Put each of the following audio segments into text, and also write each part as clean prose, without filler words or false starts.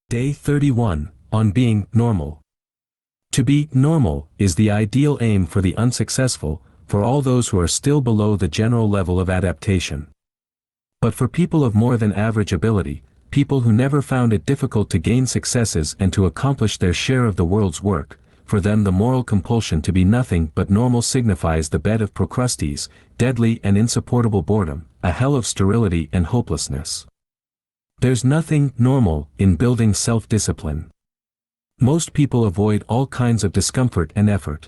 Day 31, on being normal. To be normal is the ideal aim for the unsuccessful, for all those who are still below the general level of adaptation. But for people of more than average ability, people who never found it difficult to gain successes and to accomplish their share of the world's work, for them the moral compulsion to be nothing but normal signifies the bed of Procrustes, deadly and insupportable boredom, a hell of sterility and hopelessness. There's nothing normal in building self-discipline. Most people avoid all kinds of discomfort and effort.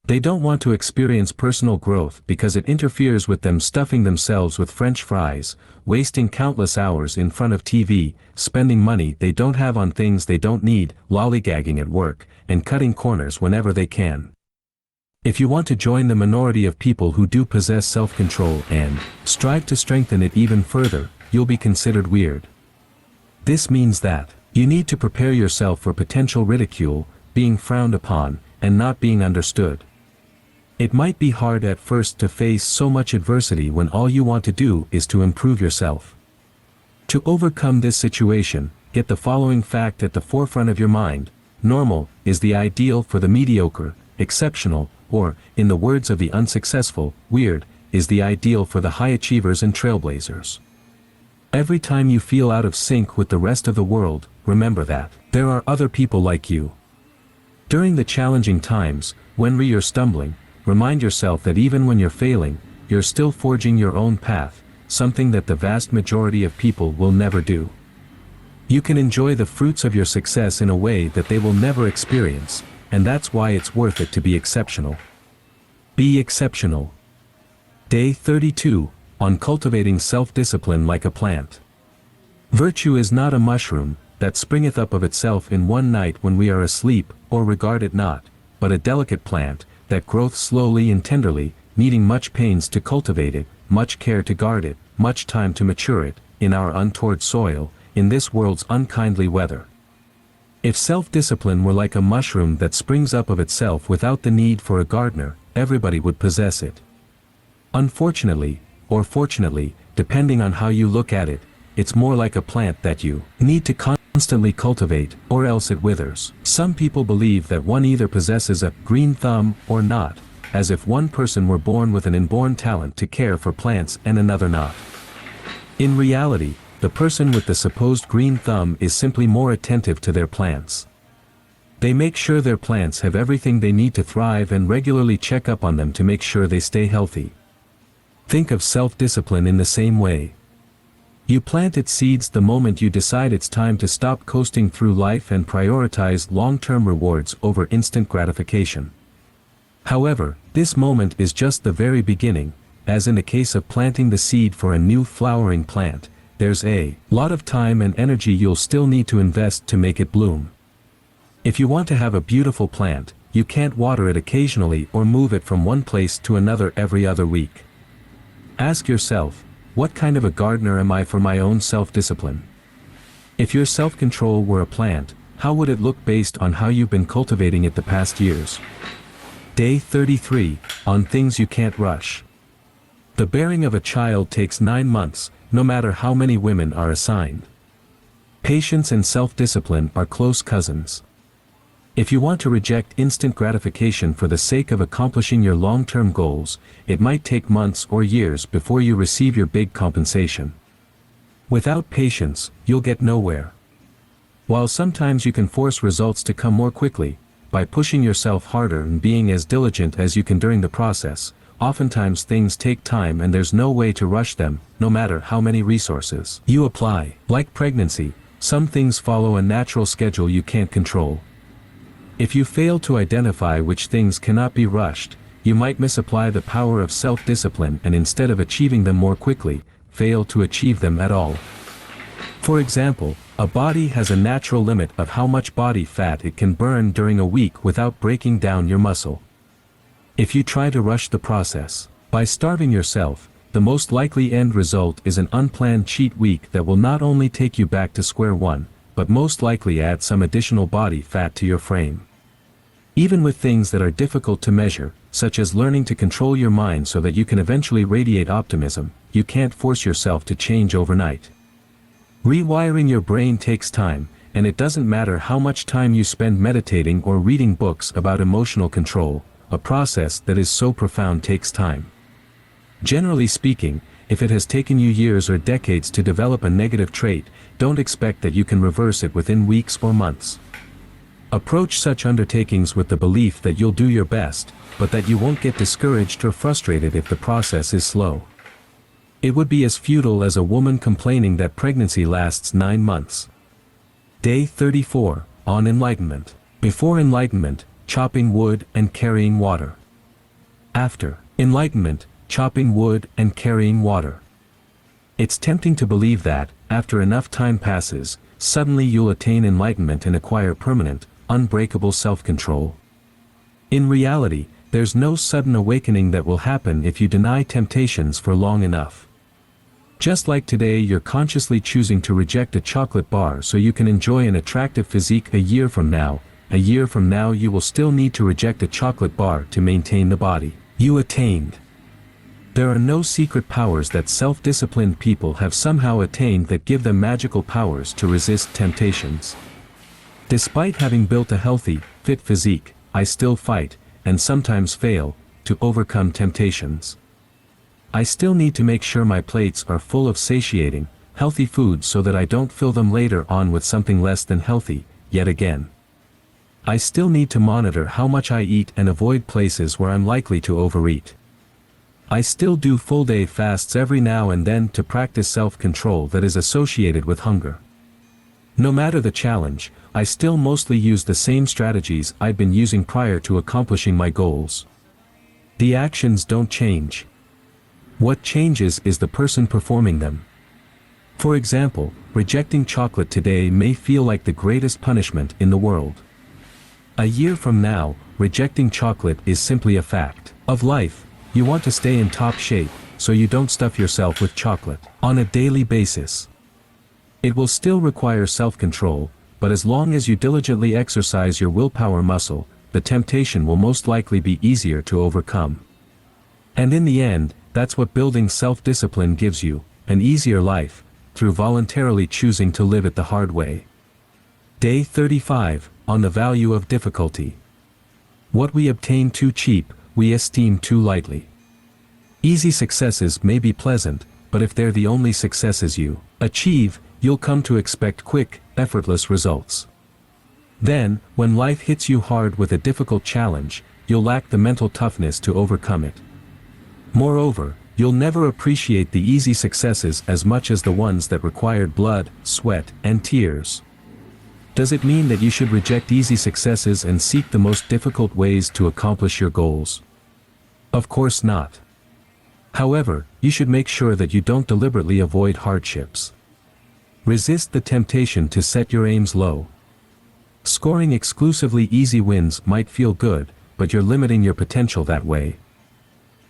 They don't want to experience personal growth because it interferes with them stuffing themselves with French fries, wasting countless hours in front of TV, spending money they don't have on things they don't need, lollygagging at work, and cutting corners whenever they can. If you want to join the minority of people who do possess self-control and strive to strengthen it even further, you'll be considered weird. This means that you need to prepare yourself for potential ridicule, being frowned upon, and not being understood. It might be hard at first to face so much adversity when all you want to do is to improve yourself. To overcome this situation, get the following fact at the forefront of your mind: normal is the ideal for the mediocre, exceptional, or, in the words of the unsuccessful, weird, is the ideal for the high achievers and trailblazers. Every time you feel out of sync with the rest of the world, remember that there are other people like you. During the challenging times, when you're stumbling, remind yourself that even when you're failing, you're still forging your own path, something that the vast majority of people will never do. You can enjoy the fruits of your success in a way that they will never experience, and that's why it's worth it to be exceptional. Be exceptional. Day 32, on cultivating self-discipline like a plant. Virtue is not a mushroom, that springeth up of itself in one night when we are asleep, or regard it not, but a delicate plant, that groweth slowly and tenderly, needing much pains to cultivate it, much care to guard it, much time to mature it, in our untoward soil, in this world's unkindly weather. If self-discipline were like a mushroom that springs up of itself without the need for a gardener, everybody would possess it. Unfortunately, or fortunately, depending on how you look at it, it's more like a plant that you need to constantly cultivate, or else it withers. Some people believe that one either possesses a green thumb or not, as if one person were born with an inborn talent to care for plants and another not. In reality, the person with the supposed green thumb is simply more attentive to their plants. They make sure their plants have everything they need to thrive and regularly check up on them to make sure they stay healthy. Think of self-discipline in the same way. You plant its seeds the moment you decide it's time to stop coasting through life and prioritize long-term rewards over instant gratification. However, this moment is just the very beginning, as in the case of planting the seed for a new flowering plant, there's a lot of time and energy you'll still need to invest to make it bloom. If you want to have a beautiful plant, you can't water it occasionally or move it from one place to another every other week. Ask yourself, what kind of a gardener am I for my own self-discipline? If your self-control were a plant, how would it look based on how you've been cultivating it the past years? Day 33, on things you can't rush. The bearing of a child takes 9 months, no matter how many women are assigned. Patience and self-discipline are close cousins. If you want to reject instant gratification for the sake of accomplishing your long-term goals, it might take months or years before you receive your big compensation. Without patience, you'll get nowhere. While sometimes you can force results to come more quickly, by pushing yourself harder and being as diligent as you can during the process, oftentimes things take time and there's no way to rush them, no matter how many resources you apply. Like pregnancy, some things follow a natural schedule you can't control. If you fail to identify which things cannot be rushed, you might misapply the power of self-discipline and instead of achieving them more quickly, fail to achieve them at all. For example, a body has a natural limit of how much body fat it can burn during a week without breaking down your muscle. If you try to rush the process, by starving yourself, the most likely end result is an unplanned cheat week that will not only take you back to square one, but most likely add some additional body fat to your frame. Even with things that are difficult to measure, such as learning to control your mind so that you can eventually radiate optimism, you can't force yourself to change overnight. Rewiring your brain takes time, and it doesn't matter how much time you spend meditating or reading books about emotional control, a process that is so profound takes time. Generally speaking, if it has taken you years or decades to develop a negative trait, don't expect that you can reverse it within weeks or months. Approach such undertakings with the belief that you'll do your best, but that you won't get discouraged or frustrated if the process is slow. It would be as futile as a woman complaining that pregnancy lasts 9 months. Day 34, on enlightenment. Before enlightenment, chopping wood and carrying water. After enlightenment, chopping wood and carrying water. It's tempting to believe that, after enough time passes, suddenly you'll attain enlightenment and acquire permanent, unbreakable self-control. In reality, there's no sudden awakening that will happen if you deny temptations for long enough. Just like today you're consciously choosing to reject a chocolate bar so you can enjoy an attractive physique a year from now you will still need to reject a chocolate bar to maintain the body you attained. There are no secret powers that self-disciplined people have somehow attained that give them magical powers to resist temptations. Despite having built a healthy, fit physique, I still fight, and sometimes fail, to overcome temptations. I still need to make sure my plates are full of satiating, healthy foods so that I don't fill them later on with something less than healthy, yet again. I still need to monitor how much I eat and avoid places where I'm likely to overeat. I still do full-day fasts every now and then to practice self-control that is associated with hunger. No matter the challenge, I still mostly use the same strategies I'd been using prior to accomplishing my goals. The actions don't change. What changes is the person performing them. For example, rejecting chocolate today may feel like the greatest punishment in the world. A year from now, rejecting chocolate is simply a fact of life. You want to stay in top shape, so you don't stuff yourself with chocolate on a daily basis. It will still require self-control, but as long as you diligently exercise your willpower muscle, the temptation will most likely be easier to overcome. And in the end, that's what building self-discipline gives you, an easier life, through voluntarily choosing to live it the hard way. Day 35, on the value of difficulty. What we obtain too cheap, we esteem too lightly. Easy successes may be pleasant, but if they're the only successes you achieve, you'll come to expect quick, effortless results. Then, when life hits you hard with a difficult challenge, you'll lack the mental toughness to overcome it. Moreover, you'll never appreciate the easy successes as much as the ones that required blood, sweat, and tears. Does it mean that you should reject easy successes and seek the most difficult ways to accomplish your goals? Of course not. However, you should make sure that you don't deliberately avoid hardships. Resist the temptation to set your aims low. Scoring exclusively easy wins might feel good, but you're limiting your potential that way.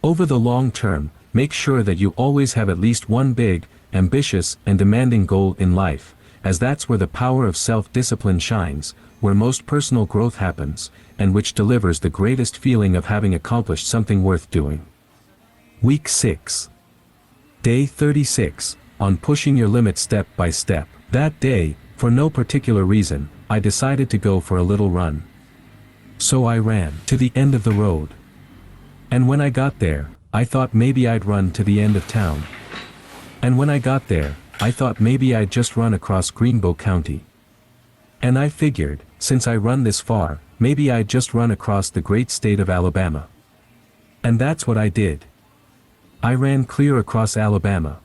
Over the long term, make sure that you always have at least one big, ambitious, and demanding goal in life, as that's where the power of self-discipline shines, where most personal growth happens, and which delivers the greatest feeling of having accomplished something worth doing. Week 6. Day 36, on pushing your limit step by step. That day, for no particular reason, I decided to go for a little run. So I ran to the end of the road. And when I got there, I thought maybe I'd run to the end of town. And when I got there, I thought maybe I'd just run across Greenbow County. And I figured, since I run this far, maybe I'd just run across the great state of Alabama. And that's what I did. I ran clear across Alabama.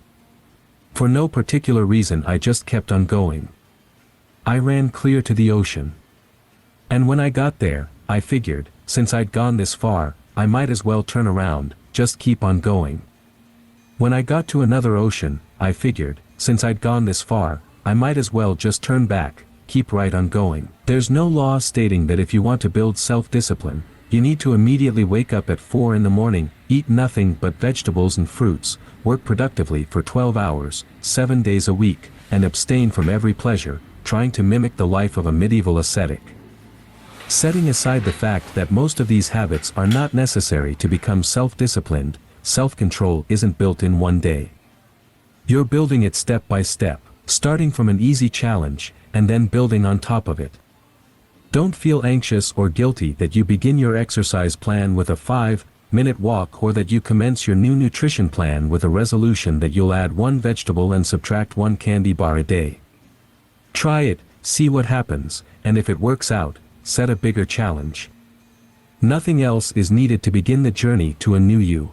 For no particular reason, I just kept on going. I ran clear to the ocean. And when I got there, I figured, since I'd gone this far, I might as well turn around, just keep on going. When I got to another ocean, I figured, since I'd gone this far, I might as well just turn back, keep right on going. There's no law stating that if you want to build self-discipline, you need to immediately wake up at 4 in the morning, eat nothing but vegetables and fruits, work productively for 12 hours, 7 days a week, and abstain from every pleasure, trying to mimic the life of a medieval ascetic. Setting aside the fact that most of these habits are not necessary to become self-disciplined, self-control isn't built in one day. You're building it step by step, starting from an easy challenge, and then building on top of it. Don't feel anxious or guilty that you begin your exercise plan with a 5-minute walk, or that you commence your new nutrition plan with a resolution that you'll add 1 vegetable and subtract 1 candy bar a day. Try it, see what happens, and if it works out, set a bigger challenge. Nothing else is needed to begin the journey to a new you.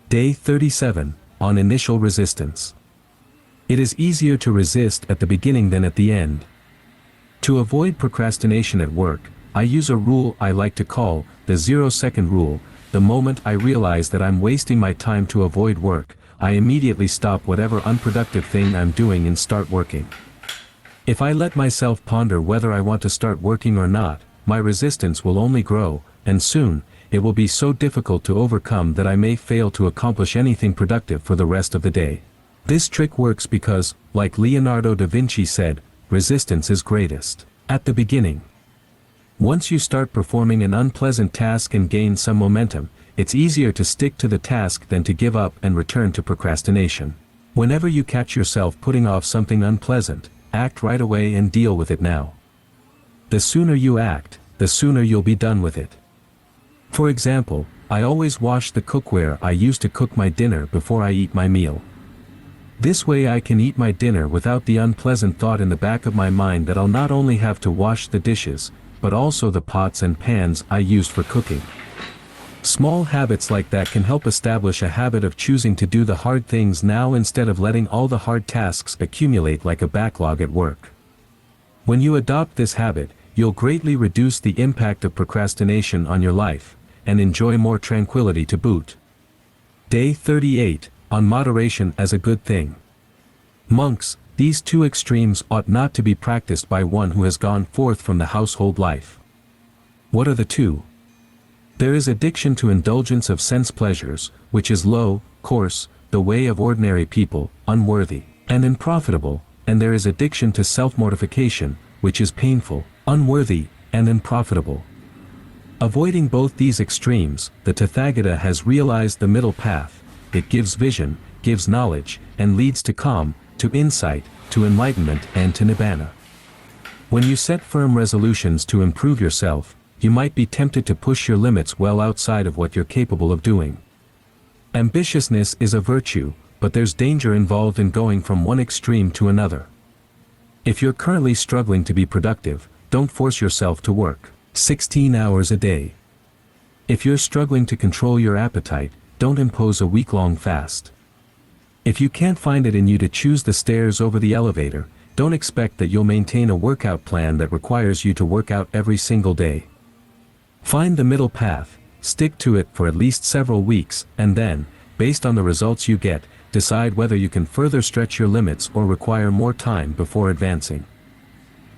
Day 37, on initial resistance. It is easier to resist at the beginning than at the end. To avoid procrastination at work, I use a rule I like to call the 0-second rule. The moment I realize that I'm wasting my time to avoid work, I immediately stop whatever unproductive thing I'm doing and start working. If I let myself ponder whether I want to start working or not, my resistance will only grow, and soon, it will be so difficult to overcome that I may fail to accomplish anything productive for the rest of the day. This trick works because, like Leonardo da Vinci said, resistance is greatest at the beginning. Once you start performing an unpleasant task and gain some momentum, it's easier to stick to the task than to give up and return to procrastination. Whenever you catch yourself putting off something unpleasant, act right away and deal with it now. The sooner you act, the sooner you'll be done with it. For example, I always wash the cookware I use to cook my dinner before I eat my meal. This way I can eat my dinner without the unpleasant thought in the back of my mind that I'll not only have to wash the dishes, but also the pots and pans I used for cooking. Small habits like that can help establish a habit of choosing to do the hard things now instead of letting all the hard tasks accumulate like a backlog at work. When you adopt this habit, you'll greatly reduce the impact of procrastination on your life, and enjoy more tranquility to boot. Day 38, on moderation as a good thing. Monks, these two extremes ought not to be practiced by one who has gone forth from the household life. What are the two? There is addiction to indulgence of sense pleasures, which is low, coarse, the way of ordinary people, unworthy, and unprofitable, and there is addiction to self-mortification, which is painful, unworthy, and unprofitable. Avoiding both these extremes, the Tathagata has realized the middle path. It gives vision, gives knowledge, and leads to calm, to insight, to enlightenment, and to nibbana. When you set firm resolutions to improve yourself, you might be tempted to push your limits well outside of what you're capable of doing. Ambitiousness is a virtue, but there's danger involved in going from one extreme to another. If you're currently struggling to be productive, don't force yourself to work 16 hours a day. If you're struggling to control your appetite, don't impose a week-long fast. If you can't find it in you to choose the stairs over the elevator, don't expect that you'll maintain a workout plan that requires you to work out every single day. Find the middle path, stick to it for at least several weeks, and then, based on the results you get, decide whether you can further stretch your limits or require more time before advancing.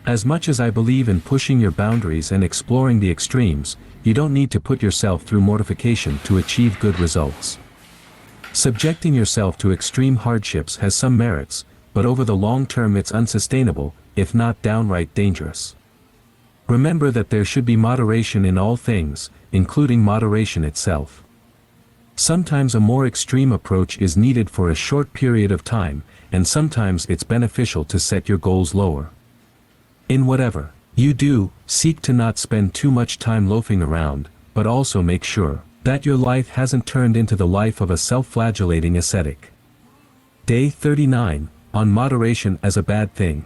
As much as I believe in pushing your boundaries and exploring the extremes, you don't need to put yourself through mortification to achieve good results. Subjecting yourself to extreme hardships has some merits, but over the long term it's unsustainable, if not downright dangerous. Remember that there should be moderation in all things, including moderation itself. Sometimes a more extreme approach is needed for a short period of time, and sometimes it's beneficial to set your goals lower. In whatever you do, seek to not spend too much time loafing around, but also make sure that your life hasn't turned into the life of a self-flagellating ascetic. Day 39, on moderation as a bad thing.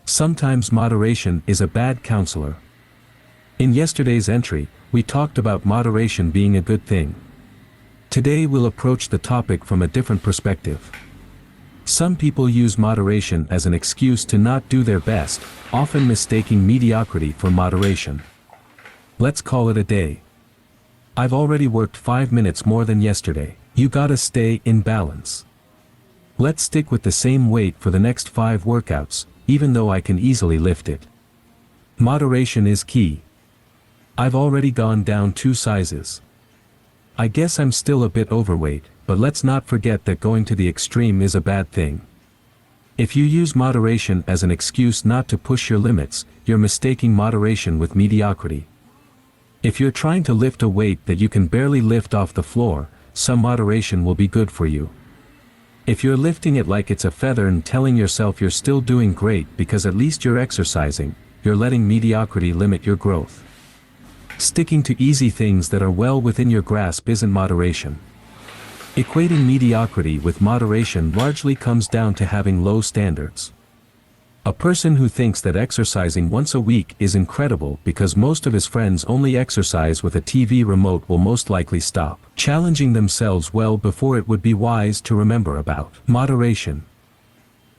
Sometimes moderation is a bad counselor. In yesterday's entry, we talked about moderation being a good thing. Today we'll approach the topic from a different perspective. Some people use moderation as an excuse to not do their best, often mistaking mediocrity for moderation. Let's call it a day. I've already worked 5 minutes more than yesterday. You gotta stay in balance. Let's stick with the same weight for the next 5 workouts, even though I can easily lift it. Moderation is key. I've already gone down 2 sizes. I guess I'm still a bit overweight, but let's not forget that going to the extreme is a bad thing. If you use moderation as an excuse not to push your limits, you're mistaking moderation with mediocrity. If you're trying to lift a weight that you can barely lift off the floor, some moderation will be good for you. If you're lifting it like it's a feather and telling yourself you're still doing great because at least you're exercising, you're letting mediocrity limit your growth. Sticking to easy things that are well within your grasp isn't moderation. Equating mediocrity with moderation largely comes down to having low standards. A person who thinks that exercising once a week is incredible because most of his friends only exercise with a TV remote will most likely stop challenging themselves well before it would be wise to remember about moderation.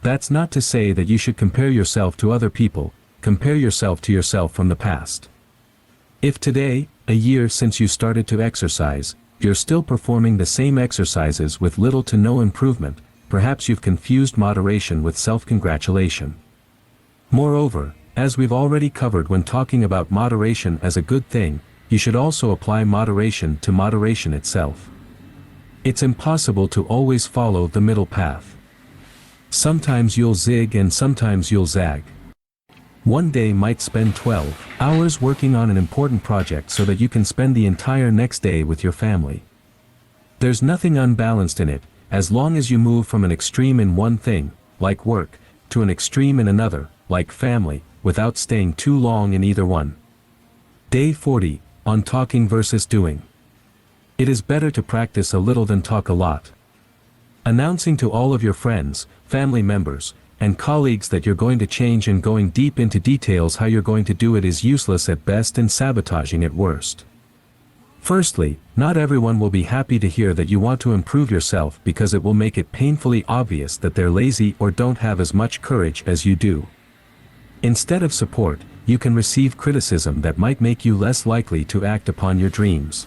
That's not to say that you should compare yourself to other people, compare yourself to yourself from the past. If today, a year since you started to exercise, you're still performing the same exercises with little to no improvement, perhaps you've confused moderation with self-congratulation. Moreover, as we've already covered when talking about moderation as a good thing, you should also apply moderation to moderation itself. It's impossible to always follow the middle path. Sometimes you'll zig and sometimes you'll zag. One day might spend 12 hours working on an important project so that you can spend the entire next day with your family. There's nothing unbalanced in it, as long as you move from an extreme in one thing, like work, to an extreme in another, like family, without staying too long in either one. Day 40, on talking versus doing. It is better to practice a little than talk a lot. Announcing to all of your friends, family members, and colleagues that you're going to change and going deep into details how you're going to do it is useless at best and sabotaging at worst. Firstly, not everyone will be happy to hear that you want to improve yourself because it will make it painfully obvious that they're lazy or don't have as much courage as you do. Instead of support, you can receive criticism that might make you less likely to act upon your dreams.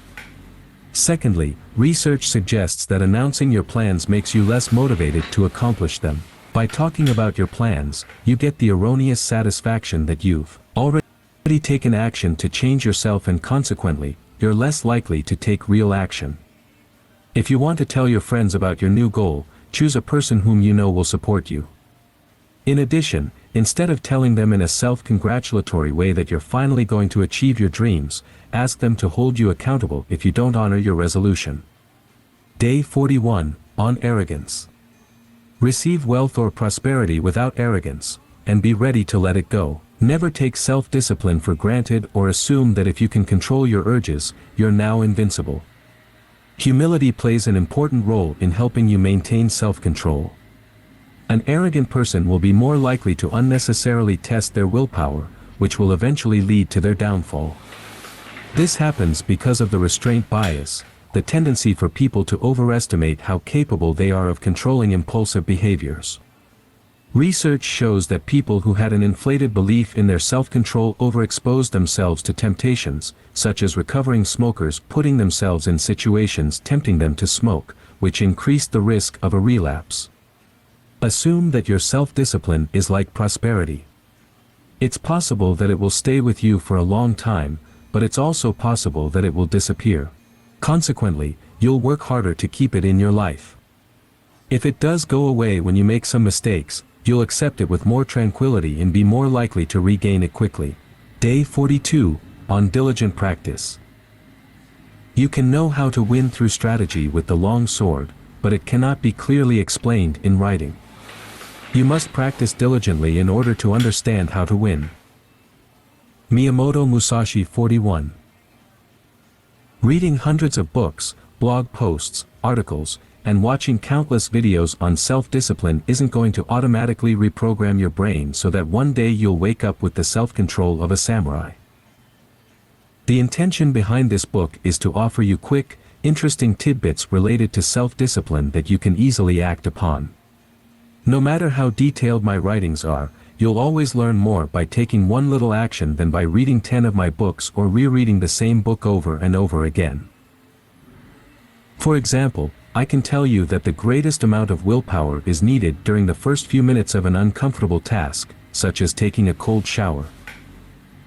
Secondly, research suggests that announcing your plans makes you less motivated to accomplish them. By talking about your plans, you get the erroneous satisfaction that you've already taken action to change yourself and consequently, you're less likely to take real action. If you want to tell your friends about your new goal, choose a person whom you know will support you. In addition, instead of telling them in a self-congratulatory way that you're finally going to achieve your dreams, ask them to hold you accountable if you don't honor your resolution. Day 41, on arrogance. Receive wealth or prosperity without arrogance, and be ready to let it go. Never take self-discipline for granted or assume that if you can control your urges, you're now invincible. Humility plays an important role in helping you maintain self-control. An arrogant person will be more likely to unnecessarily test their willpower, which will eventually lead to their downfall. This happens because of the restraint bias, the tendency for people to overestimate how capable they are of controlling impulsive behaviors. Research shows that people who had an inflated belief in their self-control overexposed themselves to temptations, such as recovering smokers putting themselves in situations tempting them to smoke, which increased the risk of a relapse. Assume that your self-discipline is like prosperity. It's possible that it will stay with you for a long time, but it's also possible that it will disappear. Consequently, you'll work harder to keep it in your life. If it does go away when you make some mistakes, you'll accept it with more tranquility and be more likely to regain it quickly. Day 42, on diligent practice. You can know how to win through strategy with the long sword, but it cannot be clearly explained in writing. You must practice diligently in order to understand how to win. Miyamoto Musashi 41. Reading hundreds of books, blog posts, articles, and watching countless videos on self-discipline isn't going to automatically reprogram your brain so that one day you'll wake up with the self-control of a samurai. The intention behind this book is to offer you quick, interesting tidbits related to self-discipline that you can easily act upon. No matter how detailed my writings are, you'll always learn more by taking one little action than by reading 10 of my books or rereading the same book over and over again. For example, I can tell you that the greatest amount of willpower is needed during the first few minutes of an uncomfortable task, such as taking a cold shower.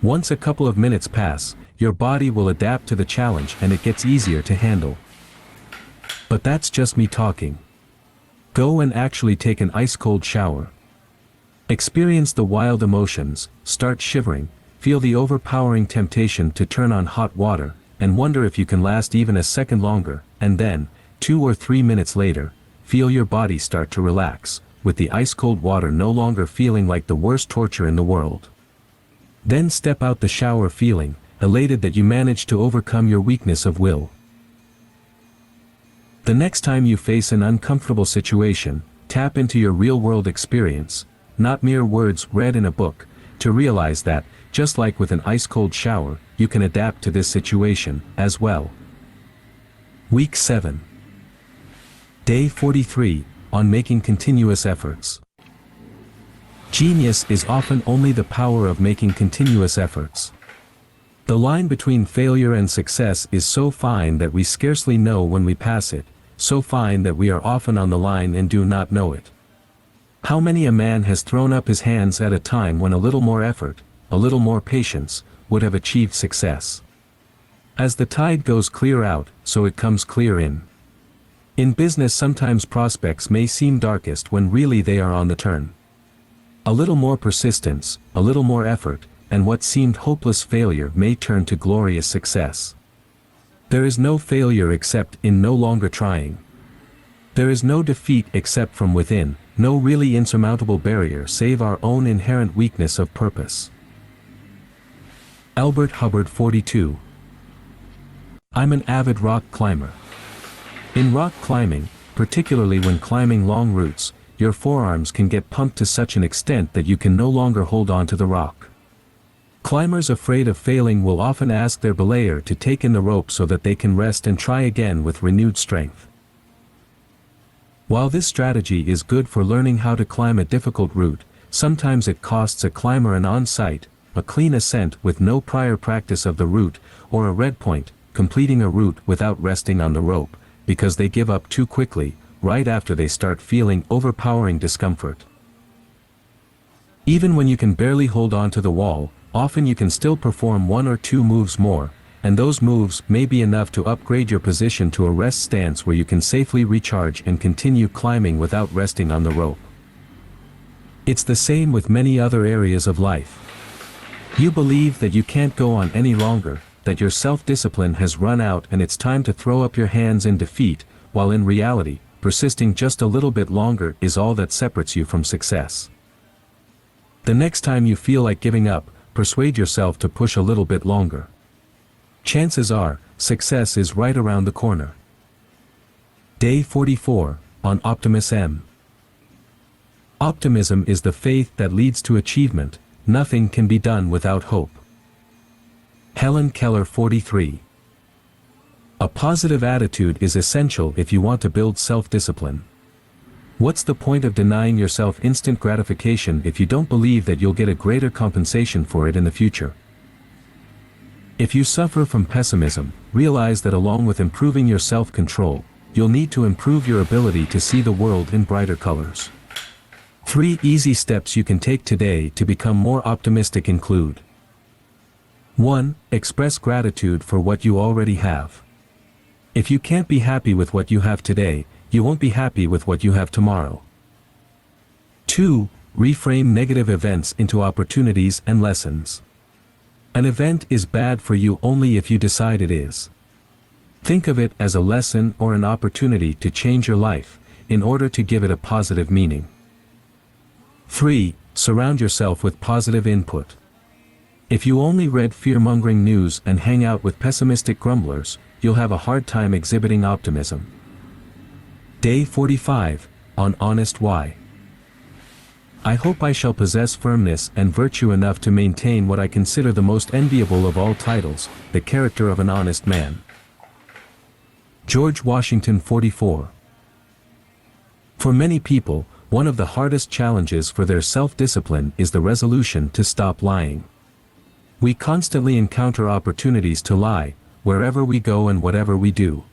Once a couple of minutes pass, your body will adapt to the challenge and it gets easier to handle. But that's just me talking. Go and actually take an ice-cold shower. Experience the wild emotions, start shivering, feel the overpowering temptation to turn on hot water, and wonder if you can last even a second longer, and then, 2 or 3 minutes later, feel your body start to relax, with the ice-cold water no longer feeling like the worst torture in the world. Then step out the shower feeling elated that you managed to overcome your weakness of will. The next time you face an uncomfortable situation, tap into your real-world experience, not mere words read in a book, to realize that, just like with an ice-cold shower, you can adapt to this situation, as well. Week 7. Day 43, on making continuous efforts. Genius is often only the power of making continuous efforts. The line between failure and success is so fine that we scarcely know when we pass it, so fine that we are often on the line and do not know it. How many a man has thrown up his hands at a time when a little more effort, a little more patience, would have achieved success. As the tide goes clear out, so it comes clear in. In business sometimes prospects may seem darkest when really they are on the turn. A little more persistence, a little more effort, and what seemed hopeless failure may turn to glorious success. There is no failure except in no longer trying. There is no defeat except from within, no really insurmountable barrier save our own inherent weakness of purpose. Albert Hubbard 42. I'm an avid rock climber. In rock climbing, particularly when climbing long routes, your forearms can get pumped to such an extent that you can no longer hold on to the rock. Climbers afraid of failing will often ask their belayer to take in the rope so that they can rest and try again with renewed strength. While this strategy is good for learning how to climb a difficult route, sometimes it costs a climber an on-site, a clean ascent with no prior practice of the route, or a red point, completing a route without resting on the rope, because they give up too quickly, right after they start feeling overpowering discomfort. Even when you can barely hold on to the wall, often you can still perform one or two moves more, and those moves may be enough to upgrade your position to a rest stance where you can safely recharge and continue climbing without resting on the rope. It's the same with many other areas of life. You believe that you can't go on any longer, that your self-discipline has run out and it's time to throw up your hands in defeat, while in reality, persisting just a little bit longer is all that separates you from success. The next time you feel like giving up, persuade yourself to push a little bit longer. Chances are, success is right around the corner. Day 44, on Optimism. Optimism is the faith that leads to achievement. Nothing can be done without hope. Helen Keller 43. A positive attitude is essential if you want to build self-discipline. What's the point of denying yourself instant gratification if you don't believe that you'll get a greater compensation for it in the future? If you suffer from pessimism, realize that along with improving your self-control, you'll need to improve your ability to see the world in brighter colors. 3 easy steps you can take today to become more optimistic include: 1. Express gratitude for what you already have. If you can't be happy with what you have today, you won't be happy with what you have tomorrow. 2. Reframe negative events into opportunities and lessons. An event is bad for you only if you decide it is. Think of it as a lesson or an opportunity to change your life, in order to give it a positive meaning. 3. Surround yourself with positive input. If you only read fear-mongering news and hang out with pessimistic grumblers, you'll have a hard time exhibiting optimism. Day 45, on Honest Why. I hope I shall possess firmness and virtue enough to maintain what I consider the most enviable of all titles, the character of an honest man. George Washington 44. For many people, one of the hardest challenges for their self-discipline is the resolution to stop lying. We constantly encounter opportunities to lie, wherever we go and whatever we do.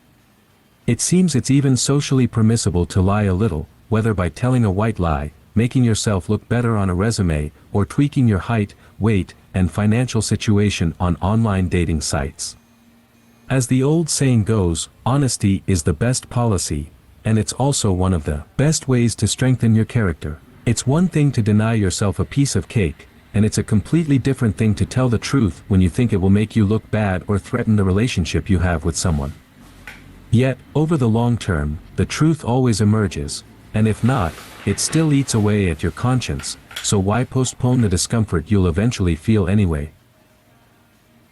It seems it's even socially permissible to lie a little, whether by telling a white lie, making yourself look better on a resume, or tweaking your height, weight, and financial situation on online dating sites. As the old saying goes, honesty is the best policy, and it's also one of the best ways to strengthen your character. It's one thing to deny yourself a piece of cake, and it's a completely different thing to tell the truth when you think it will make you look bad or threaten the relationship you have with someone. Yet, over the long term, the truth always emerges, and if not, it still eats away at your conscience, so why postpone the discomfort you'll eventually feel anyway?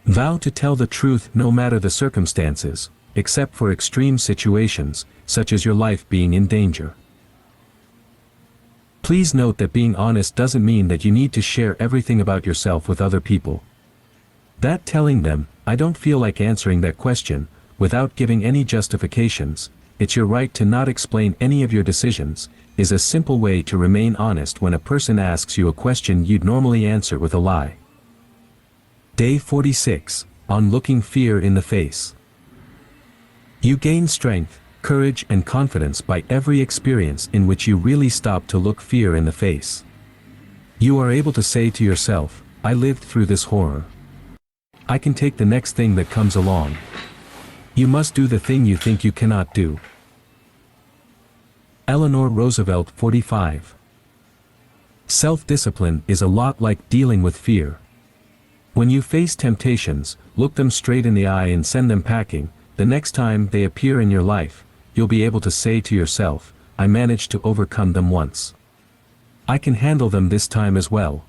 Vow to tell the truth no matter the circumstances, except for extreme situations, such as your life being in danger. Please note that being honest doesn't mean that you need to share everything about yourself with other people. That telling them, "I don't feel like answering that question," without giving any justifications, "It's your right to not explain any of your decisions," is a simple way to remain honest when a person asks you a question you'd normally answer with a lie. Day 46, on looking fear in the face. You gain strength, courage and confidence by every experience in which you really stop to look fear in the face. You are able to say to yourself, "I lived through this horror. I can take the next thing that comes along." You must do the thing you think you cannot do. Eleanor Roosevelt, 45. Self-discipline is a lot like dealing with fear. When you face temptations, look them straight in the eye and send them packing. The next time they appear in your life, you'll be able to say to yourself, "I managed to overcome them once. I can handle them this time as well."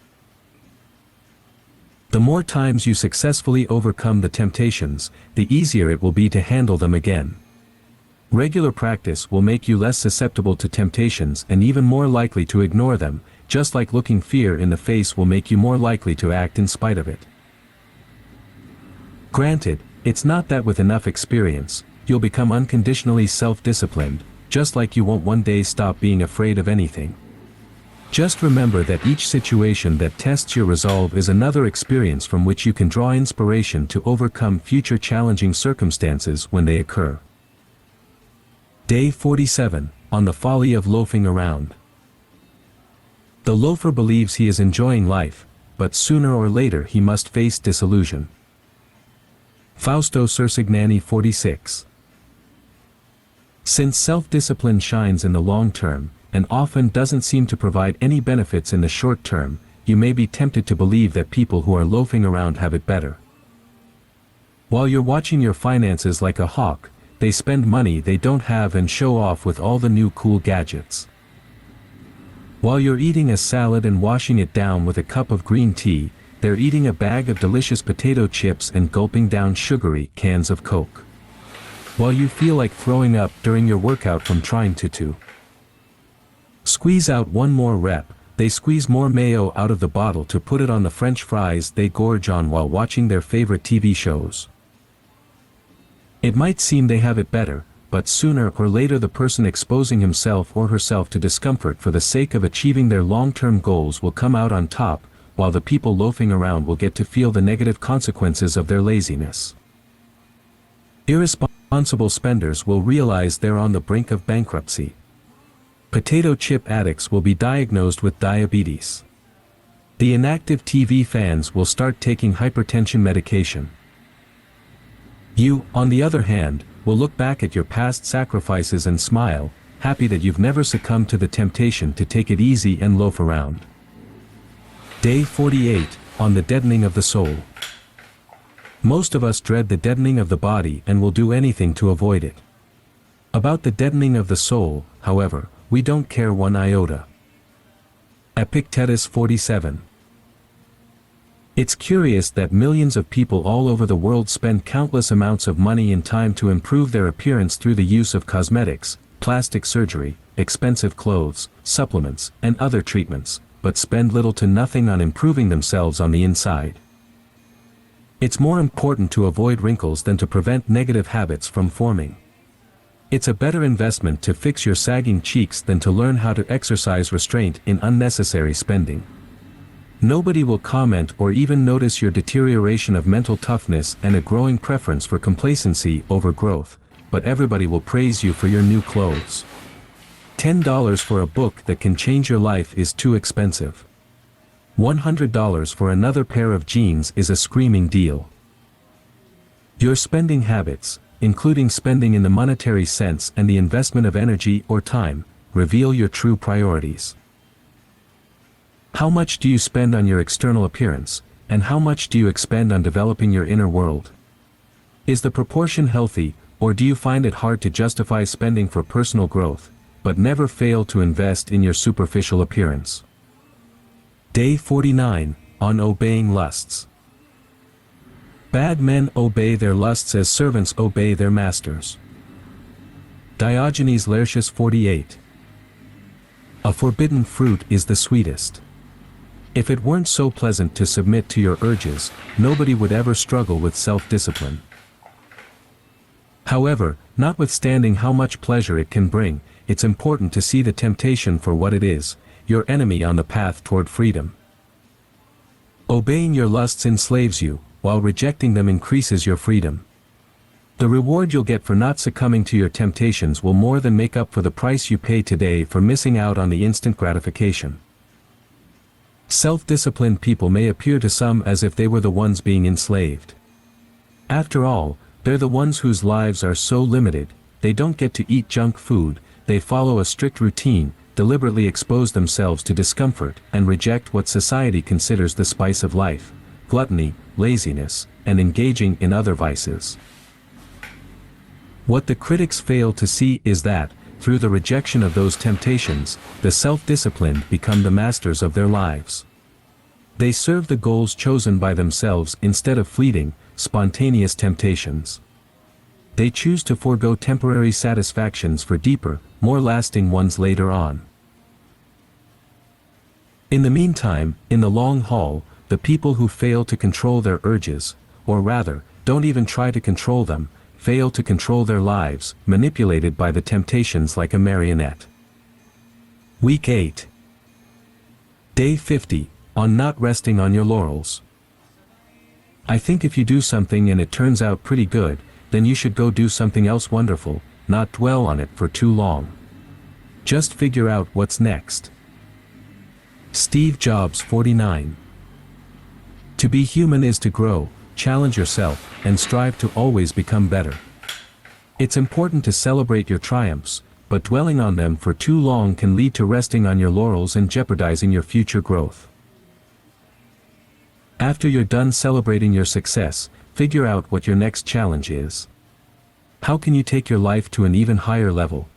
The more times you successfully overcome the temptations, the easier it will be to handle them again. Regular practice will make you less susceptible to temptations and even more likely to ignore them, just like looking fear in the face will make you more likely to act in spite of it. Granted, it's not that with enough experience, you'll become unconditionally self-disciplined, just like you won't one day stop being afraid of anything. Just remember that each situation that tests your resolve is another experience from which you can draw inspiration to overcome future challenging circumstances when they occur. Day 47, on the folly of loafing around. The loafer believes he is enjoying life, but sooner or later he must face disillusion. Fausto Cercignani, 46. Since self-discipline shines in the long term, and often doesn't seem to provide any benefits in the short term, you may be tempted to believe that people who are loafing around have it better. While you're watching your finances like a hawk, they spend money they don't have and show off with all the new cool gadgets. While you're eating a salad and washing it down with a cup of green tea, they're eating a bag of delicious potato chips and gulping down sugary cans of Coke. While you feel like throwing up during your workout from trying to squeeze out one more rep, they squeeze more mayo out of the bottle to put it on the French fries they gorge on while watching their favorite TV shows. It might seem they have it better, but sooner or later the person exposing himself or herself to discomfort for the sake of achieving their long-term goals will come out on top, while the people loafing around will get to feel the negative consequences of their laziness. Irresponsible spenders will realize they're on the brink of bankruptcy. Potato chip addicts will be diagnosed with diabetes. The inactive TV fans will start taking hypertension medication. You, on the other hand, will look back at your past sacrifices and smile, happy that you've never succumbed to the temptation to take it easy and loaf around. Day 48, on the deadening of the soul. Most of us dread the deadening of the body and will do anything to avoid it. About the deadening of the soul, however, we don't care one iota. Epictetus, 47. It's curious that millions of people all over the world spend countless amounts of money and time to improve their appearance through the use of cosmetics, plastic surgery, expensive clothes, supplements, and other treatments, but spend little to nothing on improving themselves on the inside. It's more important to avoid wrinkles than to prevent negative habits from forming. It's a better investment to fix your sagging cheeks than to learn how to exercise restraint in unnecessary spending. Nobody will comment or even notice your deterioration of mental toughness and a growing preference for complacency over growth, but everybody will praise you for your new clothes. $10 for a book that can change your life is too expensive. $100 for another pair of jeans is a screaming deal. Your spending habits, including spending in the monetary sense and the investment of energy or time, reveal your true priorities. How much do you spend on your external appearance, and how much do you expend on developing your inner world? Is the proportion healthy, or do you find it hard to justify spending for personal growth, but never fail to invest in your superficial appearance? Day 49, on obeying lusts. Bad men obey their lusts as servants obey their masters. Diogenes Laertius 48. A forbidden fruit is the sweetest. If it weren't so pleasant to submit to your urges, nobody would ever struggle with self-discipline. However, notwithstanding how much pleasure it can bring, it's important to see the temptation for what it is, your enemy on the path toward freedom. Obeying your lusts enslaves you, while rejecting them increases your freedom. The reward you'll get for not succumbing to your temptations will more than make up for the price you pay today for missing out on the instant gratification. Self-disciplined people may appear to some as if they were the ones being enslaved. After all, they're the ones whose lives are so limited, they don't get to eat junk food, they follow a strict routine, deliberately expose themselves to discomfort, and reject what society considers the spice of life: gluttony, laziness, and engaging in other vices. What the critics fail to see is that, through the rejection of those temptations, the self-disciplined become the masters of their lives. They serve the goals chosen by themselves instead of fleeting, spontaneous temptations. They choose to forego temporary satisfactions for deeper, more lasting ones later on. In the meantime, in the long haul, the people who fail to control their urges, or rather, don't even try to control them, fail to control their lives, manipulated by the temptations like a marionette. Week 8. Day 50, on not resting on your laurels. I think if you do something and it turns out pretty good, then you should go do something else wonderful, not dwell on it for too long. Just figure out what's next. Steve Jobs 49. To be human is to grow, challenge yourself, and strive to always become better. It's important to celebrate your triumphs, but dwelling on them for too long can lead to resting on your laurels and jeopardizing your future growth. After you're done celebrating your success, figure out what your next challenge is. How can you take your life to an even higher level?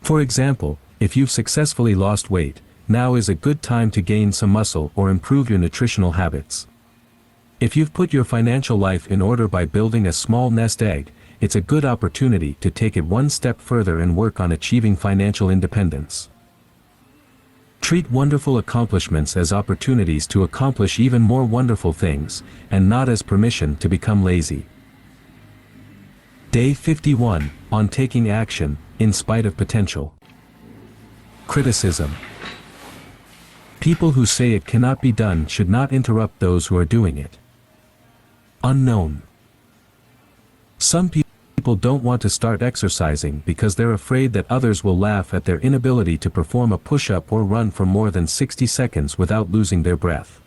For example, if you've successfully lost weight, now is a good time to gain some muscle or improve your nutritional habits. If you've put your financial life in order by building a small nest egg, it's a good opportunity to take it one step further and work on achieving financial independence. Treat wonderful accomplishments as opportunities to accomplish even more wonderful things, and not as permission to become lazy. Day 51, on taking action, in spite of potential. Criticism. People who say it cannot be done should not interrupt those who are doing it. Unknown. Some people don't want to start exercising because they're afraid that others will laugh at their inability to perform a push-up or run for more than 60 seconds without losing their breath.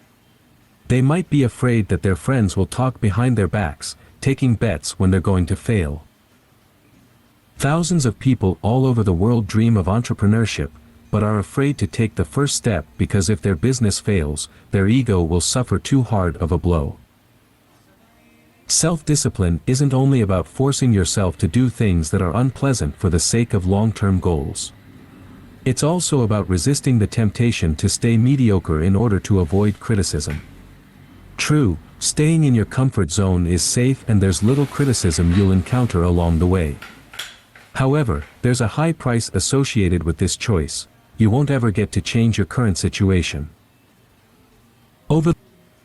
They might be afraid that their friends will talk behind their backs, taking bets when they're going to fail. Thousands of people all over the world dream of entrepreneurship, but are afraid to take the first step because if their business fails, their ego will suffer too hard of a blow. Self-discipline isn't only about forcing yourself to do things that are unpleasant for the sake of long-term goals. It's also about resisting the temptation to stay mediocre in order to avoid criticism. True, staying in your comfort zone is safe and there's little criticism you'll encounter along the way. However, there's a high price associated with this choice. You won't ever get to change your current situation. Over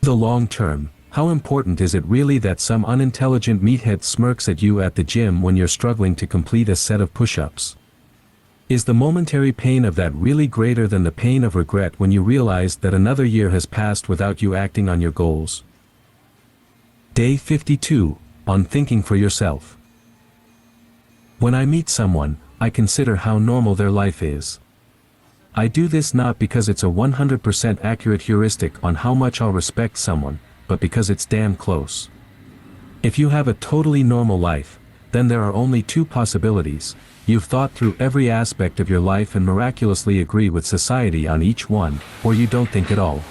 the long term, how important is it really that some unintelligent meathead smirks at you at the gym when you're struggling to complete a set of push-ups? Is the momentary pain of that really greater than the pain of regret when you realize that another year has passed without you acting on your goals? Day 52, on thinking for yourself. When I meet someone, I consider how normal their life is. I do this not because it's a 100% accurate heuristic on how much I'll respect someone, but because it's damn close. If you have a totally normal life, then there are only two possibilities: you've thought through every aspect of your life and miraculously agree with society on each one, or you don't think at all.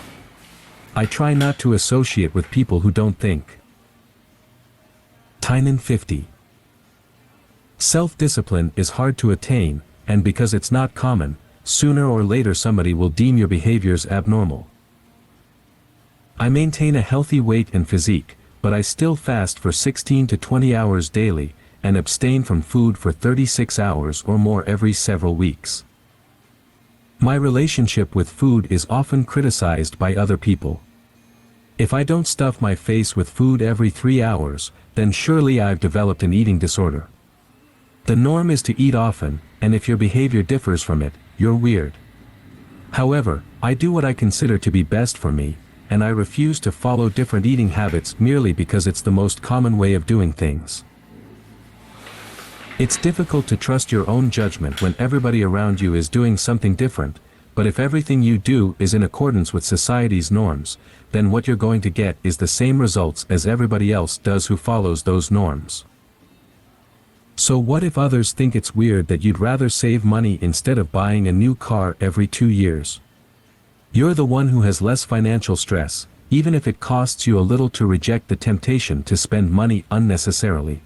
I try not to associate with people who don't think. Tynan 50. Self-discipline is hard to attain, and because it's not common, sooner or later somebody will deem your behaviors abnormal. I maintain a healthy weight and physique, but I still fast for 16 to 20 hours daily, and abstain from food for 36 hours or more every several weeks. My relationship with food is often criticized by other people. If I don't stuff my face with food every 3 hours, then surely I've developed an eating disorder. The norm is to eat often, and if your behavior differs from it, you're weird. However, I do what I consider to be best for me, and I refuse to follow different eating habits merely because it's the most common way of doing things. It's difficult to trust your own judgment when everybody around you is doing something different, but if everything you do is in accordance with society's norms, then what you're going to get is the same results as everybody else does who follows those norms. So what if others think it's weird that you'd rather save money instead of buying a new car every 2 years? You're the one who has less financial stress, even if it costs you a little to reject the temptation to spend money unnecessarily.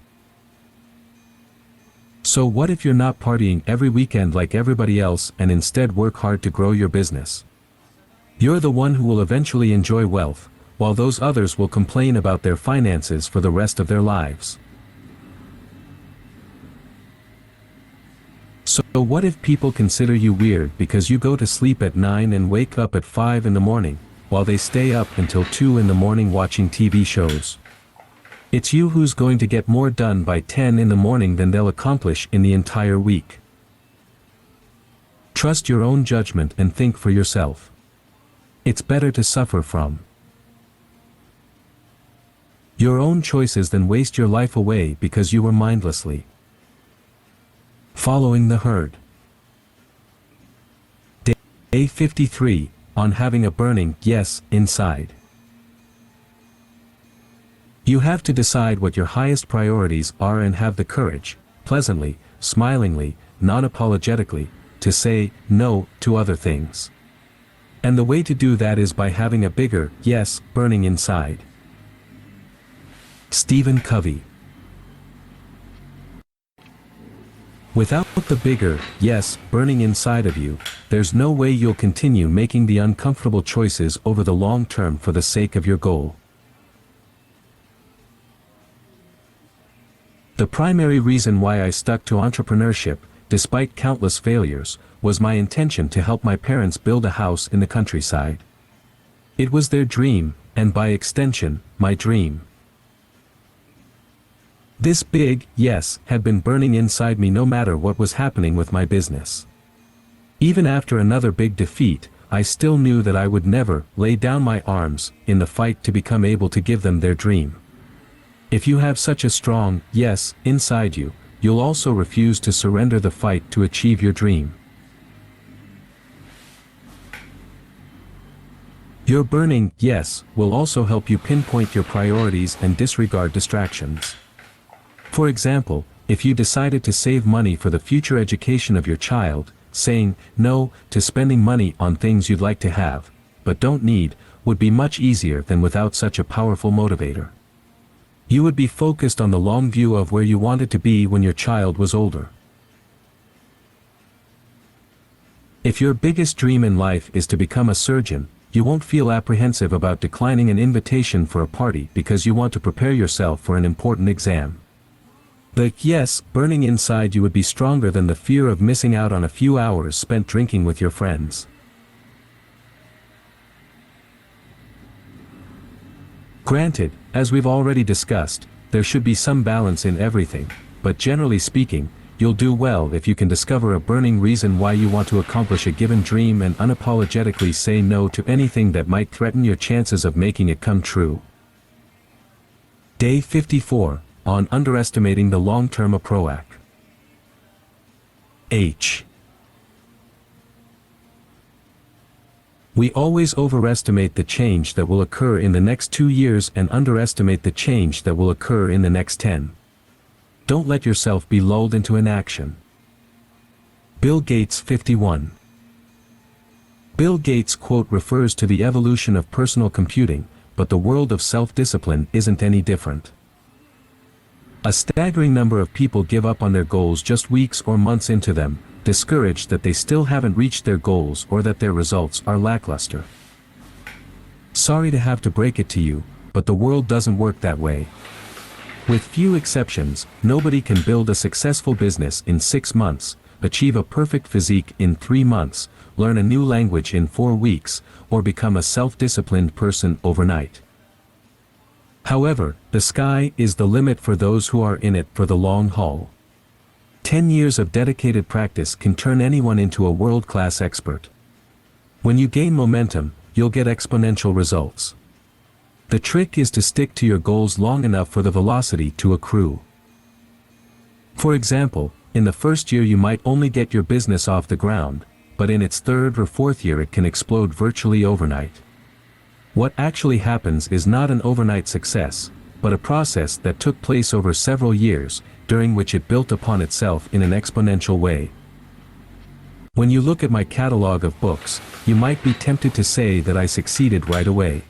So what if you're not partying every weekend like everybody else and instead work hard to grow your business? You're the one who will eventually enjoy wealth, while those others will complain about their finances for the rest of their lives. So what if people consider you weird because you go to sleep at 9 and wake up at 5 in the morning, while they stay up until 2 in the morning watching TV shows? It's you who's going to get more done by 10 in the morning than they'll accomplish in the entire week. Trust your own judgment and think for yourself. It's better to suffer from your own choices than waste your life away because you were mindlessly following the herd. Day 53, on having a burning yes inside. You have to decide what your highest priorities are and have the courage, pleasantly, smilingly, non-apologetically, to say no to other things. And the way to do that is by having a bigger yes burning inside. Stephen Covey. Without the bigger yes burning inside of you, there's no way you'll continue making the uncomfortable choices over the long term for the sake of your goal. The primary reason why I stuck to entrepreneurship, despite countless failures, was my intention to help my parents build a house in the countryside. It was their dream, and by extension, my dream. This big yes had been burning inside me no matter what was happening with my business. Even after another big defeat, I still knew that I would never lay down my arms in the fight to become able to give them their dream. If you have such a strong yes inside you, you'll also refuse to surrender the fight to achieve your dream. Your burning yes will also help you pinpoint your priorities and disregard distractions. For example, if you decided to save money for the future education of your child, saying no to spending money on things you'd like to have, but don't need, would be much easier than without such a powerful motivator. You would be focused on the long view of where you wanted to be when your child was older. If your biggest dream in life is to become a surgeon, you won't feel apprehensive about declining an invitation for a party because you want to prepare yourself for an important exam. The yes burning inside you would be stronger than the fear of missing out on a few hours spent drinking with your friends. Granted, as we've already discussed, there should be some balance in everything, but generally speaking, you'll do well if you can discover a burning reason why you want to accomplish a given dream and unapologetically say no to anything that might threaten your chances of making it come true. Day 54, on underestimating the long-term approach. H. We always overestimate the change that will occur in the next 2 years and underestimate the change that will occur in the next 10. Don't let yourself be lulled into inaction. Bill Gates 51. Bill Gates' quote refers to the evolution of personal computing, but the world of self-discipline isn't any different. A staggering number of people give up on their goals just weeks or months into them, discouraged that they still haven't reached their goals or that their results are lackluster. Sorry to have to break it to you, but the world doesn't work that way. With few exceptions, nobody can build a successful business in 6 months, achieve a perfect physique in 3 months, learn a new language in 4 weeks, or become a self-disciplined person overnight. However, the sky is the limit for those who are in it for the long haul. 10 years of dedicated practice can turn anyone into a world-class expert. When you gain momentum, you'll get exponential results. The trick is to stick to your goals long enough for the velocity to accrue. For example, in the first year you might only get your business off the ground, but in its 3rd or 4th year it can explode virtually overnight. What actually happens is not an overnight success, but a process that took place over several years, during which it built upon itself in an exponential way. When you look at my catalog of books, you might be tempted to say that I succeeded right away.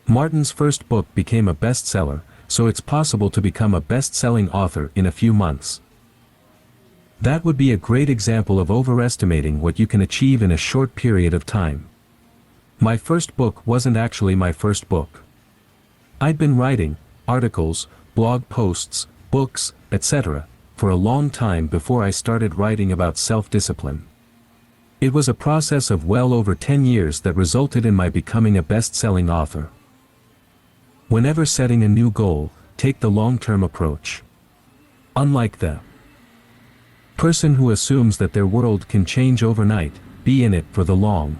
Martin's first book became a bestseller, so it's possible to become a best-selling author in a few months. That would be a great example of overestimating what you can achieve in a short period of time. My first book wasn't actually my first book. I'd been writing articles, blog posts, books, etc., for a long time before I started writing about self-discipline. It was a process of well over 10 years that resulted in my becoming a best-selling author. Whenever setting a new goal, take the long-term approach. Unlike the person who assumes that their world can change overnight, be in it for the long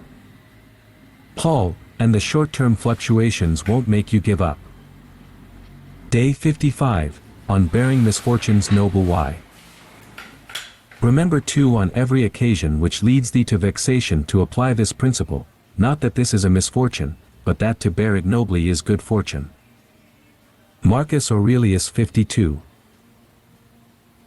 haul, and the short-term fluctuations won't make you give up. Day 55, on bearing misfortune's noble why. Remember too on every occasion which leads thee to vexation to apply this principle, not that this is a misfortune, but that to bear it nobly is good fortune. Marcus Aurelius 52.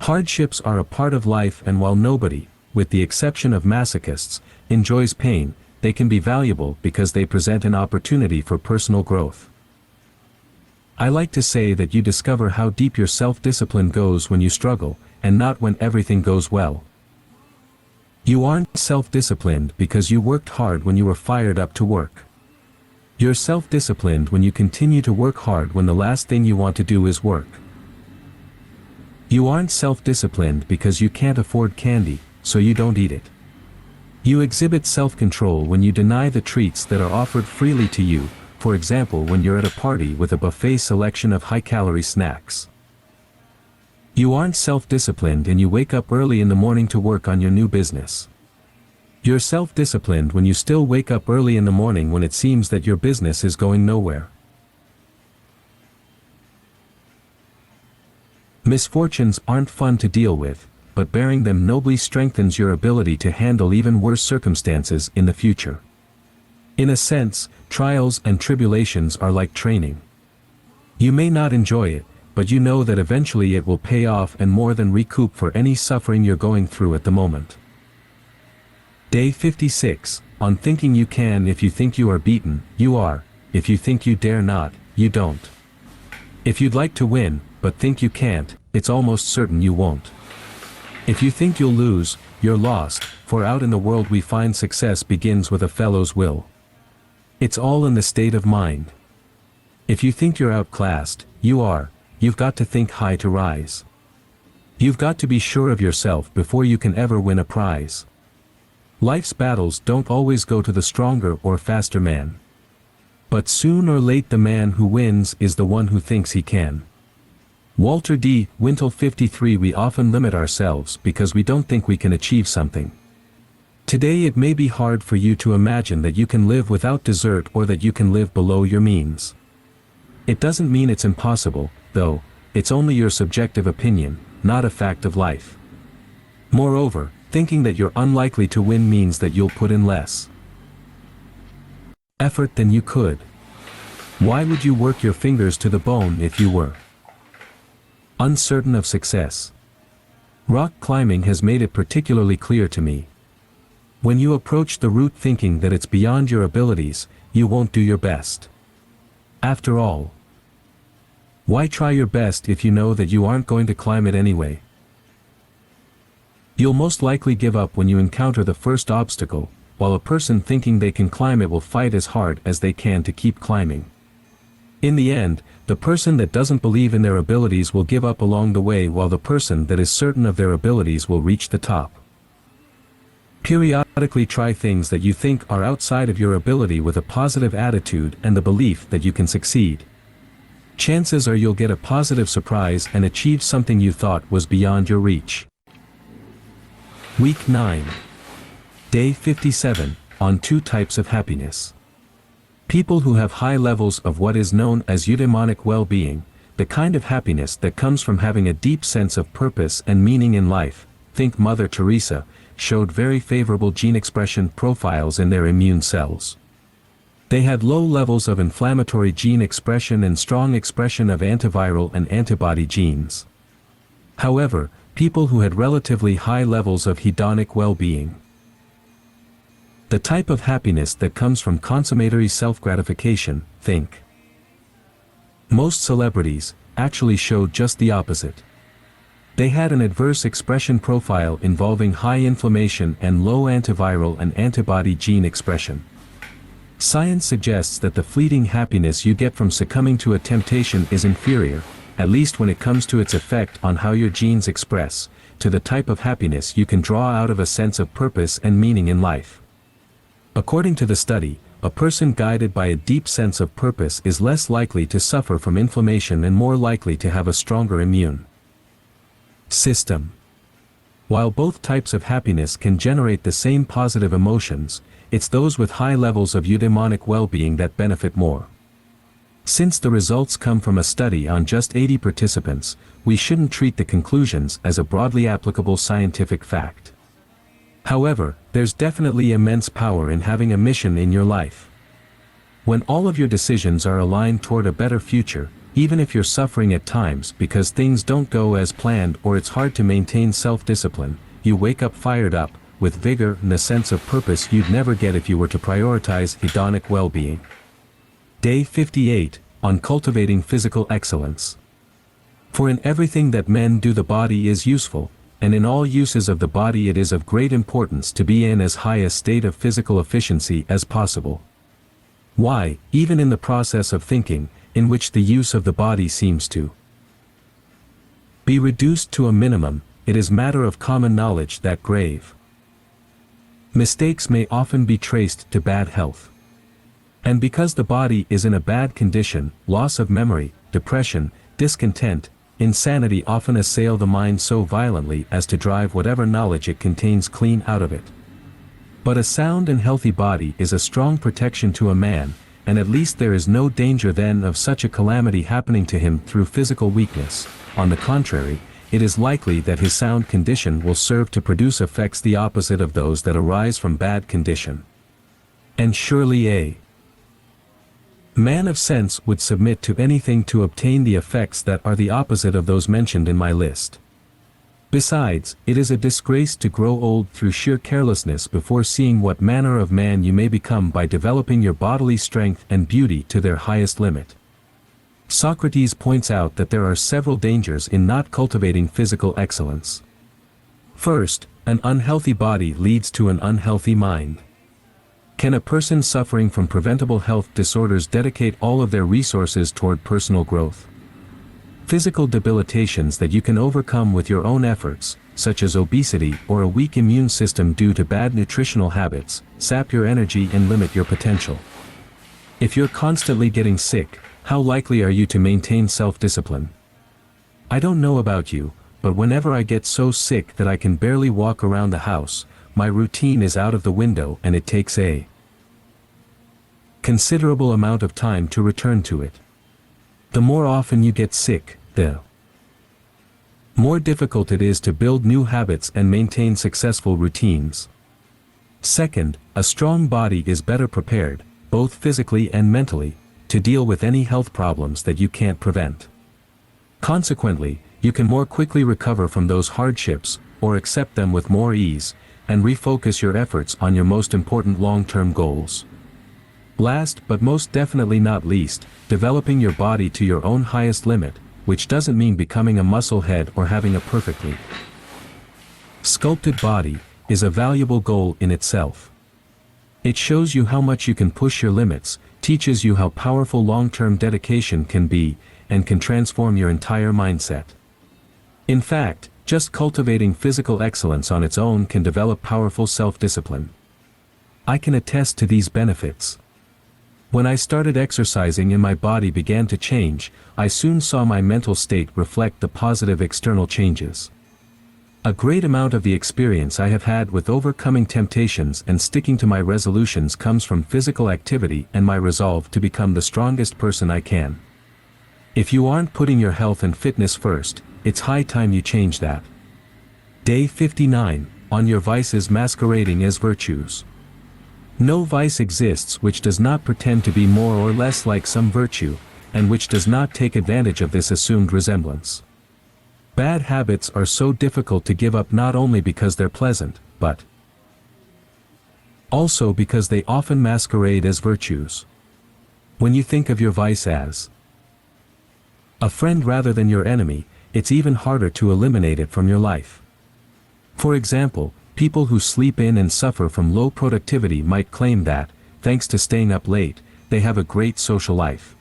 Hardships are a part of life, and while nobody, with the exception of masochists, enjoys pain, they can be valuable because they present an opportunity for personal growth. I like to say that you discover how deep your self-discipline goes when you struggle, and not when everything goes well. You aren't self-disciplined because you worked hard when you were fired up to work. You're self-disciplined when you continue to work hard when the last thing you want to do is work. You aren't self-disciplined because you can't afford candy, so you don't eat it. You exhibit self-control when you deny the treats that are offered freely to you, for example when you're at a party with a buffet selection of high-calorie snacks. You aren't self-disciplined and you wake up early in the morning to work on your new business. You're self-disciplined when you still wake up early in the morning when it seems that your business is going nowhere. Misfortunes aren't fun to deal with, but bearing them nobly strengthens your ability to handle even worse circumstances in the future. In a sense, trials and tribulations are like training. You may not enjoy it, but you know that eventually it will pay off and more than recoup for any suffering you're going through at the moment. Day 56, on thinking you can. If you think you are beaten, you are. If you think you dare not, you don't. If you'd like to win, but think you can't, it's almost certain you won't. If you think you'll lose, you're lost, for out in the world we find success begins with a fellow's will. It's all in the state of mind. If you think you're outclassed, you are. You've got to think high to rise. You've got to be sure of yourself before you can ever win a prize. Life's battles don't always go to the stronger or faster man. But soon or late the man who wins is the one who thinks he can. Walter D. Wintle 53. We often limit ourselves because we don't think we can achieve something. Today it may be hard for you to imagine that you can live without dessert or that you can live below your means. It doesn't mean it's impossible, though. It's only your subjective opinion, not a fact of life. Moreover, thinking that you're unlikely to win means that you'll put in less effort than you could. Why would you work your fingers to the bone if you were uncertain of success? Rock climbing has made it particularly clear to me. When you approach the route thinking that it's beyond your abilities, you won't do your best. After all, Why try your best if you know that you aren't going to climb it anyway? You'll most likely give up when you encounter the first obstacle, while a person thinking they can climb it will fight as hard as they can to keep climbing. In the end, the person that doesn't believe in their abilities will give up along the way, while the person that is certain of their abilities will reach the top. Periodically try things that you think are outside of your ability with a positive attitude and the belief that you can succeed. Chances are you'll get a positive surprise and achieve something you thought was beyond your reach. Week 9. Day 57, on 2 types of happiness. People who have high levels of what is known as eudaimonic well-being, the kind of happiness that comes from having a deep sense of purpose and meaning in life, think Mother Teresa, showed very favorable gene expression profiles in their immune cells. They had low levels of inflammatory gene expression and strong expression of antiviral and antibody genes. However, people who had relatively high levels of hedonic well-being. The type of happiness that comes from consummatory self-gratification, think. Most celebrities, actually showed just the opposite. They had an adverse expression profile involving high inflammation and low antiviral and antibody gene expression. Science suggests that the fleeting happiness you get from succumbing to a temptation is inferior, at least when it comes to its effect on how your genes express, to the type of happiness you can draw out of a sense of purpose and meaning in life. According to the study, a person guided by a deep sense of purpose is less likely to suffer from inflammation and more likely to have a stronger immune system. While both types of happiness can generate the same positive emotions, it's those with high levels of eudaimonic well-being that benefit more. Since the results come from a study on just 80 participants, we shouldn't treat the conclusions as a broadly applicable scientific fact. However, there's definitely immense power in having a mission in your life. When all of your decisions are aligned toward a better future, even if you're suffering at times because things don't go as planned or it's hard to maintain self-discipline, you wake up fired up, with vigor and a sense of purpose you'd never get if you were to prioritize hedonic well-being. Day 58, on cultivating physical excellence. For in everything that men do the body is useful, and in all uses of the body it is of great importance to be in as high a state of physical efficiency as possible. Why, even in the process of thinking, in which the use of the body seems to be reduced to a minimum, it is matter of common knowledge that grave mistakes may often be traced to bad health. And because the body is in a bad condition, loss of memory, depression, discontent, insanity often assail the mind so violently as to drive whatever knowledge it contains clean out of it. But a sound and healthy body is a strong protection to a man, and at least there is no danger then of such a calamity happening to him through physical weakness. On the contrary, it is likely that his sound condition will serve to produce effects the opposite of those that arise from bad condition. And surely a man of sense would submit to anything to obtain the effects that are the opposite of those mentioned in my list. Besides, it is a disgrace to grow old through sheer carelessness before seeing what manner of man you may become by developing your bodily strength and beauty to their highest limit. Socrates points out that there are several dangers in not cultivating physical excellence. First, an unhealthy body leads to an unhealthy mind. Can a person suffering from preventable health disorders dedicate all of their resources toward personal growth? Physical debilitations that you can overcome with your own efforts, such as obesity or a weak immune system due to bad nutritional habits, sap your energy and limit your potential. If you're constantly getting sick, how likely are you to maintain self-discipline? I don't know about you, but whenever I get so sick that I can barely walk around the house, my routine is out of the window and it takes a considerable amount of time to return to it. The more often you get sick, the more difficult it is to build new habits and maintain successful routines. Second, a strong body is better prepared, both physically and mentally, to deal with any health problems that you can't prevent. Consequently, you can more quickly recover from those hardships, or accept them with more ease, and refocus your efforts on your most important long-term goals. Last but most definitely not least, developing your body to your own highest limit, which doesn't mean becoming a muscle head or having a perfectly sculpted body, is a valuable goal in itself. It shows you how much you can push your limits, teaches you how powerful long-term dedication can be, and can transform your entire mindset. In fact, just cultivating physical excellence on its own can develop powerful self-discipline. I can attest to these benefits. When I started exercising and my body began to change, I soon saw my mental state reflect the positive external changes. A great amount of the experience I have had with overcoming temptations and sticking to my resolutions comes from physical activity and my resolve to become the strongest person I can. If you aren't putting your health and fitness first, it's high time you change that. Day 59, on your vices masquerading as virtues. No vice exists which does not pretend to be more or less like some virtue, and which does not take advantage of this assumed resemblance. Bad habits are so difficult to give up not only because they're pleasant, but also because they often masquerade as virtues. When you think of your vice as a friend rather than your enemy, it's even harder to eliminate it from your life. For example, people who sleep in and suffer from low productivity might claim that, thanks to staying up late, they have a great social life.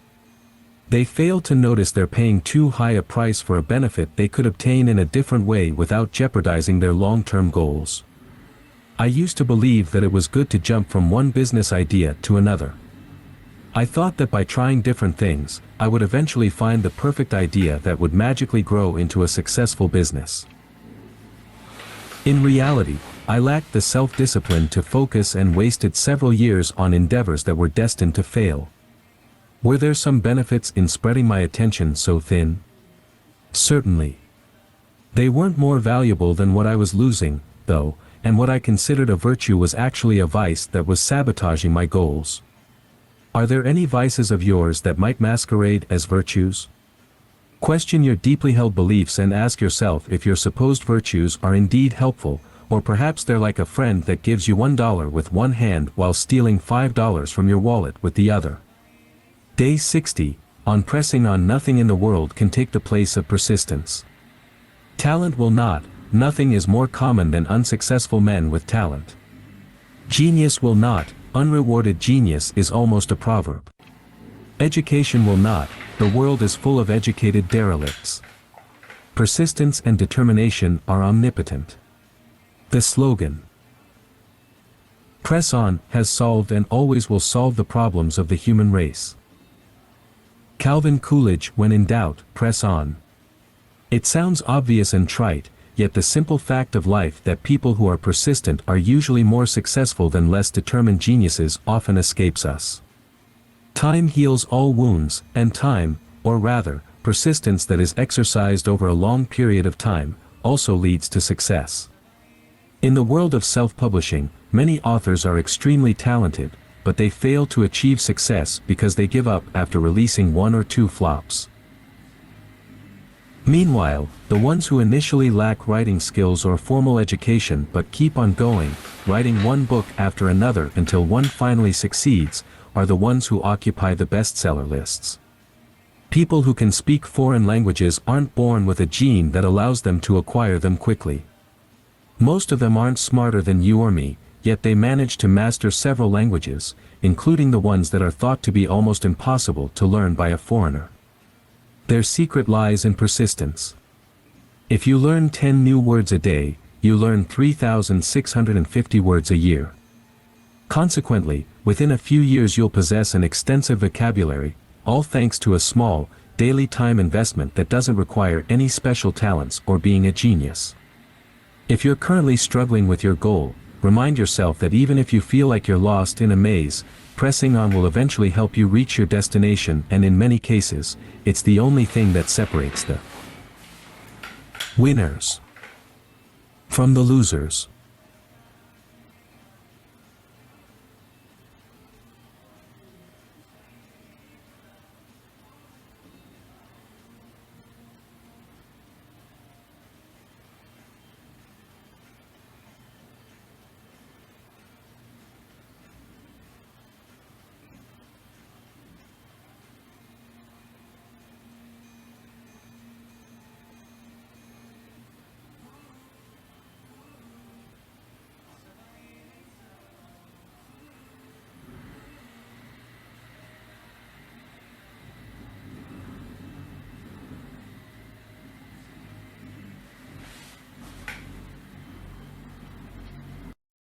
They fail to notice they're paying too high a price for a benefit they could obtain in a different way without jeopardizing their long-term goals. I used to believe that it was good to jump from one business idea to another. I thought that by trying different things, I would eventually find the perfect idea that would magically grow into a successful business. In reality, I lacked the self-discipline to focus and wasted several years on endeavors that were destined to fail. Were there some benefits in spreading my attention so thin? Certainly. They weren't more valuable than what I was losing, though, and what I considered a virtue was actually a vice that was sabotaging my goals. Are there any vices of yours that might masquerade as virtues? Question your deeply held beliefs and ask yourself if your supposed virtues are indeed helpful, or perhaps they're like a friend that gives you $1 with one hand while stealing $5 from your wallet with the other. Day 60, on pressing on. Nothing in the world can take the place of persistence. Talent will not. Nothing is more common than unsuccessful men with talent. Genius will not. Unrewarded genius is almost a proverb. Education will not. The world is full of educated derelicts. Persistence and determination are omnipotent. The slogan, "Press on," has solved and always will solve the problems of the human race. Calvin Coolidge. When in doubt, press on. It sounds obvious and trite, yet the simple fact of life that people who are persistent are usually more successful than less determined geniuses often escapes us. Time heals all wounds, and time, or rather, persistence that is exercised over a long period of time, also leads to success. In the world of self-publishing, many authors are extremely talented, but they fail to achieve success because they give up after releasing one or two flops. Meanwhile, the ones who initially lack writing skills or formal education but keep on going, writing one book after another until one finally succeeds, are the ones who occupy the bestseller lists. People who can speak foreign languages aren't born with a gene that allows them to acquire them quickly. Most of them aren't smarter than you or me, yet they manage to master several languages, including the ones that are thought to be almost impossible to learn by a foreigner. Their secret lies in persistence. If you learn 10 new words a day, you learn 3,650 words a year. Consequently, within a few years you'll possess an extensive vocabulary, all thanks to a small, daily time investment that doesn't require any special talents or being a genius. If you're currently struggling with your goal, remind yourself that even if you feel like you're lost in a maze, pressing on will eventually help you reach your destination, and in many cases, it's the only thing that separates the winners from the losers.